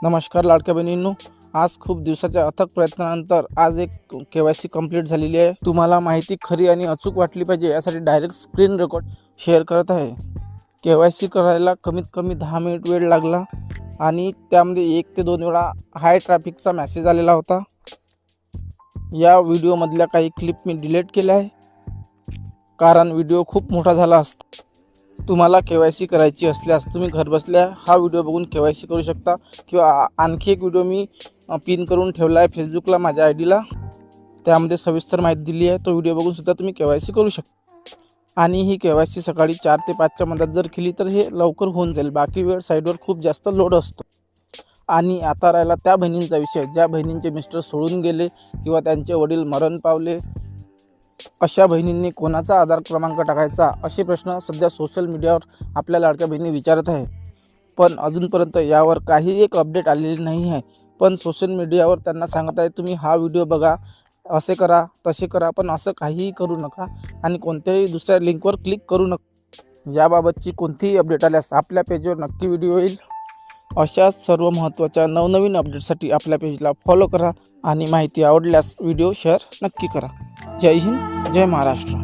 नमस्कार लाडक्या बहिणींनो, आज खूप दिवसाच्या अथक प्रयत्नानंतर आज एक KYC कंप्लीट झालेली आहे। तुम्हाला माहिती खरी आणि अचूक वाटली पाहिजे यासाठी डायरेक्ट स्क्रीन रेकॉर्ड शेअर करत आहे। KYC करायला कमीत कमी 10 मिनिट वेळ लागला आणि त्यामध्ये 1 ते 2 वेळा हाय ट्रॅफिकचा मेसेज आलेला होता। या व्हिडिओमधल्या काही क्लिप मी डिलीट केल्या आहे कारण व्हिडिओ खूप मोठा झाला असता। तुम्हाला KYC करायची असल्यास तुम्ही घरबसल्या हा व्हिडिओ बघून KYC करू शकता किंवा आणखी एक व्हिडिओ मी पिन करून ठेवला आहे फेसबुकला माझ्या आयडीला, त्यामध्ये सविस्तर माहिती दिली आहे। तो व्हिडिओ बघून सुद्धा तुम्ही KYC करू शकता आणि ही KYC सकाळी 4 ते 5च्या मध्यात जर केली तर हे लवकर होऊन जाईल। बाकी वेळ साईडवर खूप जास्त लोड असतो। आणि आता राहिला त्या बहिणींचा विषय ज्या बहिणींचे मिस्टर सोडून गेले किंवा त्यांचे वडील मरण पावले, अशा बहिणींनी कोणाचा आधार क्रमांक टाकायचा असे प्रश्न सध्या सोशल मीडियावर आपल्या लाडक्या बहिणी विचारत आहे। पण अजूनपर्यंत यावर काही एक अपडेट आलेली नाही आहे। पण सोशल मीडियावर त्यांना सांगत आहे तुम्ही हा व्हिडिओ बघा, असे करा तसे करा, पण असं काहीही करू नका आणि कोणत्याही दुसऱ्या लिंकवर क्लिक करू नका। याबाबतची कोणतीही अपडेट आल्यास आपल्या पेजवर नक्की व्हिडिओ येईल। अशा सर्व महत्त्वाच्या नवनवीन अपडेटसाठी आपल्या पेजला फॉलो करा आणि माहिती आवडल्यास व्हिडिओ शेअर नक्की करा। जय हिंद, जय महाराष्ट्र।